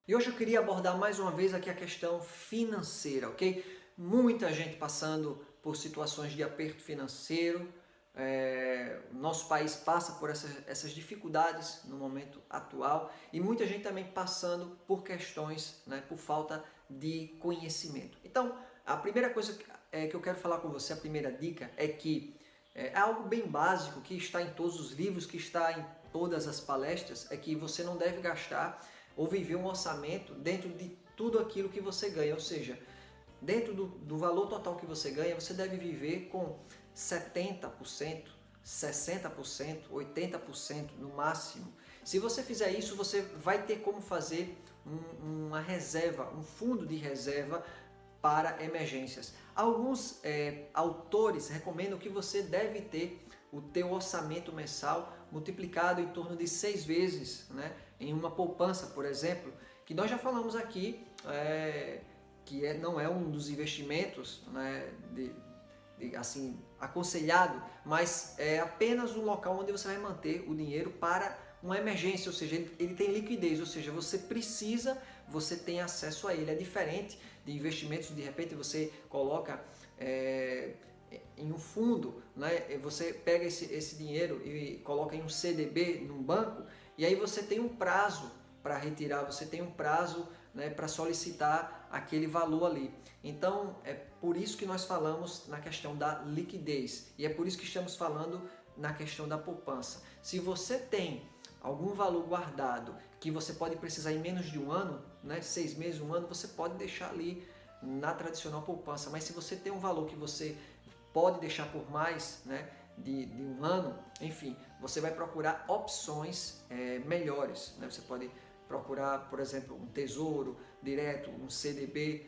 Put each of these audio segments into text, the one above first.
E hoje eu queria abordar mais uma vez aqui a questão financeira, ok? Muita gente passando por situações de aperto financeiro, nosso país passa por essas dificuldades no momento atual e muita gente também passando por questões, né, por falta de conhecimento. Então, a primeira coisa que eu quero falar com você, a primeira dica é que é algo bem básico que está em todos os livros, que está em todas as palestras, é que você não deve gastar ou viver um orçamento dentro de tudo aquilo que você ganha, ou seja, dentro do valor total que você ganha, você deve viver com 70%, 60%, 80% no máximo. Se você fizer isso, você vai ter como fazer uma reserva, um fundo de reserva para emergências. Alguns autores recomendam que você deve ter o teu orçamento mensal multiplicado em torno de 6 vezes, né, em uma poupança, por exemplo, que nós já falamos aqui, que não é um dos investimentos, né, assim, aconselhado, mas é apenas um local onde você vai manter o dinheiro para uma emergência, ou seja, ele tem liquidez, ou seja, você tem acesso a ele. É diferente de investimentos, de repente você coloca em um fundo, né? Você pega esse dinheiro e coloca em um CDB, num banco, e aí você tem um prazo para retirar, você tem um prazo, né, para solicitar aquele valor ali. Então é por isso que nós falamos na questão da liquidez e é por isso que estamos falando na questão da poupança. Se você tem algum valor guardado que você pode precisar em menos de um ano, né, 6 meses, um ano, você pode deixar ali na tradicional poupança. Mas se você tem um valor que você pode deixar por mais, né, de um ano, enfim, você vai procurar opções melhores, né? Você pode procurar, por exemplo, um tesouro direto, um CDB,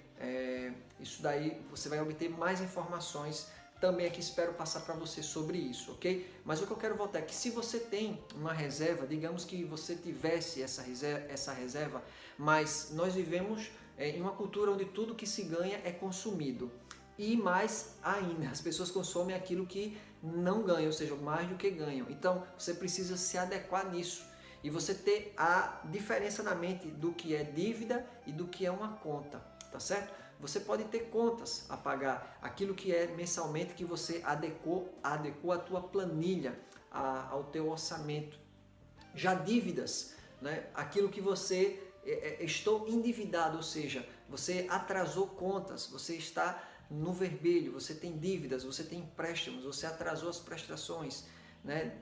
isso daí você vai obter mais informações também aqui, espero passar para você sobre isso, ok? Mas o que eu quero voltar é que se você tem uma reserva, digamos que você tivesse essa reserva, mas nós vivemos em uma cultura onde tudo que se ganha é consumido. E mais ainda, as pessoas consomem aquilo que não ganham, ou seja, mais do que ganham. Então, você precisa se adequar nisso e você ter a diferença na mente do que é dívida e do que é uma conta, tá certo? Você pode ter contas a pagar, aquilo que é mensalmente que você adequou a tua planilha, ao teu orçamento. Já dívidas, né? Aquilo que você estou endividado, ou seja, você atrasou contas, você está no vermelho, você tem dívidas, você tem empréstimos, você atrasou as prestações, né,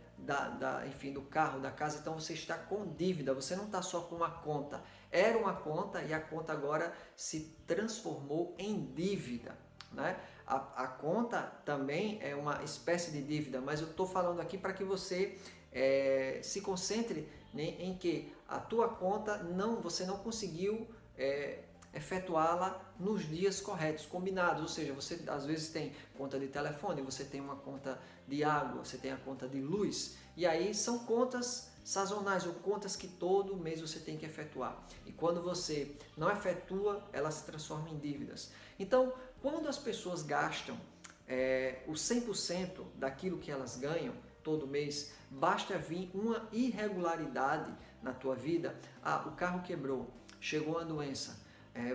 enfim, do carro, da casa, então você está com dívida, você não está só com uma conta, era uma conta e a conta agora se transformou em dívida, né? A conta também é uma espécie de dívida, mas eu estou falando aqui para que você se concentre, né, em que a tua conta você não conseguiu efetuá-la nos dias corretos, combinados, ou seja, você às vezes tem conta de telefone, você tem uma conta de água, você tem a conta de luz, e aí são contas sazonais ou contas que todo mês você tem que efetuar. E quando você não efetua, ela se transforma em dívidas. Então, quando as pessoas gastam o 100% daquilo que elas ganham todo mês, basta vir uma irregularidade na tua vida, o carro quebrou, chegou a doença,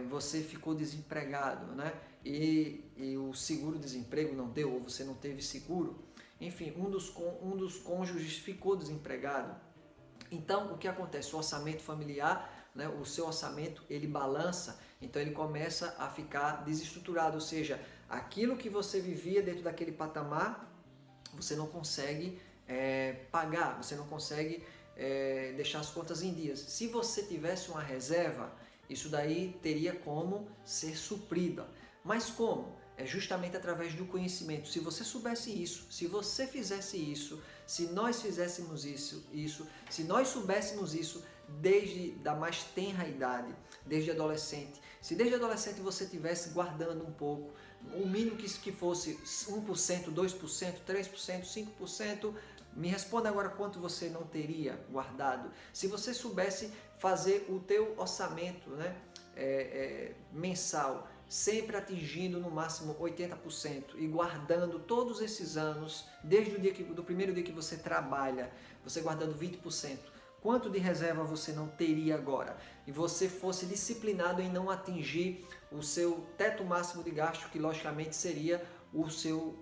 você ficou desempregado, né? E o seguro-desemprego não deu, ou você não teve seguro, enfim, um dos cônjuges ficou desempregado. Então, o que acontece? O orçamento familiar, né, o seu orçamento, ele balança, então ele começa a ficar desestruturado, ou seja, aquilo que você vivia dentro daquele patamar, você não consegue pagar, você não consegue deixar as contas em dias. Se você tivesse uma reserva, isso daí teria como ser suprida. Mas como? É justamente através do conhecimento. Se você soubesse isso, se você fizesse isso, se nós fizéssemos isso, se nós soubéssemos isso desde a mais tenra idade, desde adolescente, se desde adolescente você estivesse guardando um pouco, o mínimo que fosse 1%, 2%, 3%, 5%, me responda agora quanto você não teria guardado. Se você soubesse fazer o teu orçamento, né, mensal, sempre atingindo no máximo 80% e guardando todos esses anos, desde do primeiro dia que você trabalha, você guardando 20%, quanto de reserva você não teria agora e você fosse disciplinado em não atingir o seu teto máximo de gasto, que logicamente seria o seu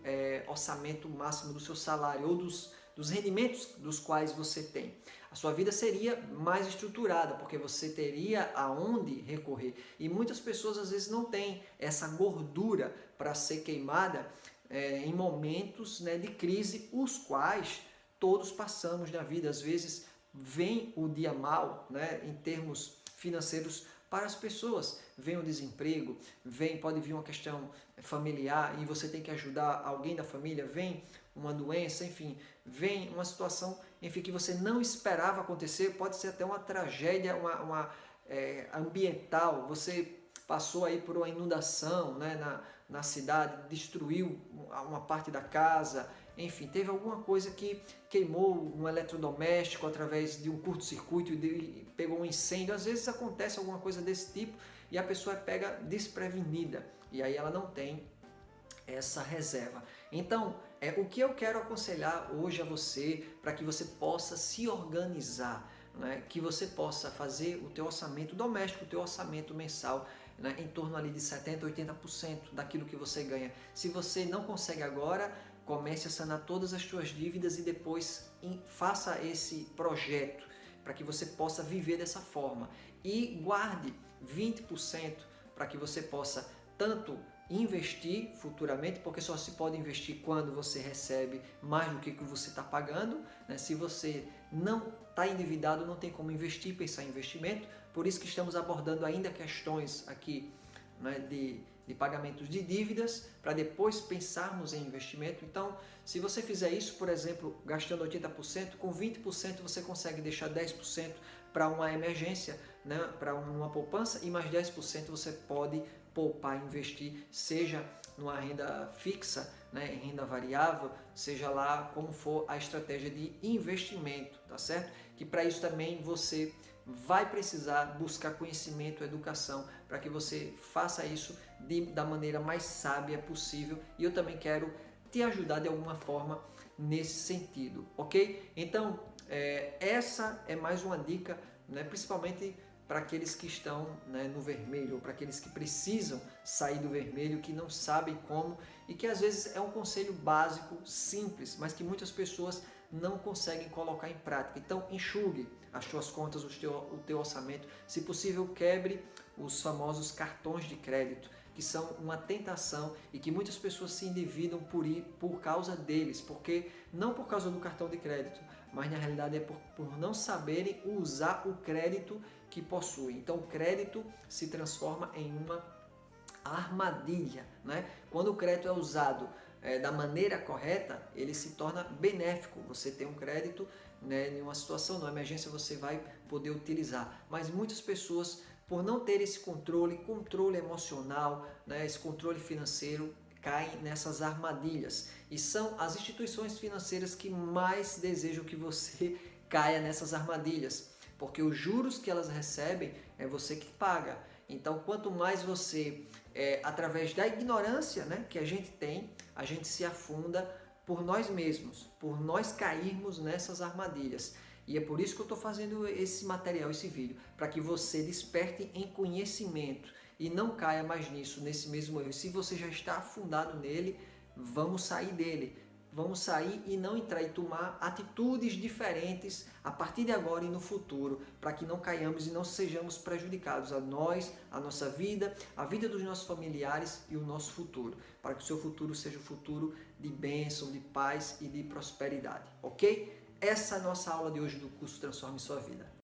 orçamento máximo do seu salário ou dos rendimentos dos quais você tem. A sua vida seria mais estruturada, porque você teria aonde recorrer. E muitas pessoas às vezes não têm essa gordura para ser queimada em momentos, né, de crise, os quais todos passamos na vida. Às vezes vem o dia mal, né, em termos financeiros para as pessoas. Vem o desemprego, pode vir uma questão familiar e você tem que ajudar alguém da família, vem uma doença, enfim, vem uma situação, enfim, que você não esperava acontecer, pode ser até uma tragédia, ambiental, você passou aí por uma inundação, né, na cidade, destruiu uma parte da casa, enfim, teve alguma coisa que queimou um eletrodoméstico através de um curto-circuito e pegou um incêndio. Às vezes acontece alguma coisa desse tipo e a pessoa pega desprevenida e aí ela não tem essa reserva. Então, o que eu quero aconselhar hoje a você, para que você possa se organizar, né? Que você possa fazer o teu orçamento doméstico, o teu orçamento mensal, né? Em torno ali de 70%, 80% daquilo que você ganha. Se você não consegue agora, comece a sanar todas as suas dívidas e depois faça esse projeto para que você possa viver dessa forma. E guarde 20% para que você possa tanto investir futuramente, porque só se pode investir quando você recebe mais do que você está pagando, né? Se você não está endividado, não tem como investir, pensar em investimento. Por isso que estamos abordando ainda questões aqui, né, de pagamentos de dívidas, para depois pensarmos em investimento. Então, se você fizer isso, por exemplo, gastando 80%, com 20% você consegue deixar 10% para uma emergência, né, para uma poupança, e mais 10% você pode poupar, investir, seja numa renda fixa, né, em renda variável, seja lá como for a estratégia de investimento, tá certo? Que para isso também você vai precisar buscar conhecimento, educação, para que você faça isso da maneira mais sábia possível. E eu também quero te ajudar de alguma forma nesse sentido, ok? Então, essa é mais uma dica, né, principalmente para aqueles que estão, né, no vermelho, ou para aqueles que precisam sair do vermelho, que não sabem como, e que às vezes é um conselho básico, simples, mas que muitas pessoas não conseguem colocar em prática. Então, enxugue as suas contas, o teu orçamento. Se possível, quebre os famosos cartões de crédito, que são uma tentação e que muitas pessoas se endividam por causa deles, porque não por causa do cartão de crédito, mas na realidade é por não saberem usar o crédito que possuem. Então, o crédito se transforma em uma armadilha, né? Quando o crédito é usado da maneira correta, ele se torna benéfico. Você tem um crédito, né, em uma situação, numa emergência, você vai poder utilizar. Mas muitas pessoas, por não ter esse controle emocional, né, esse controle financeiro, caem nessas armadilhas. E são as instituições financeiras que mais desejam que você caia nessas armadilhas, porque os juros que elas recebem é você que paga. Então, quanto mais você, através da ignorância, né, que a gente se afunda por nós mesmos, por nós cairmos nessas armadilhas. E é por isso que eu estou fazendo esse material, esse vídeo, para que você desperte em conhecimento e não caia mais nisso, nesse mesmo erro. Se você já está afundado nele, vamos sair dele. Vamos sair e não entrar e tomar atitudes diferentes a partir de agora e no futuro, para que não caiamos e não sejamos prejudicados a nós, a nossa vida, a vida dos nossos familiares e o nosso futuro, para que o seu futuro seja um futuro de bênção, de paz e de prosperidade, ok? Essa é a nossa aula de hoje do curso Transforme Sua Vida.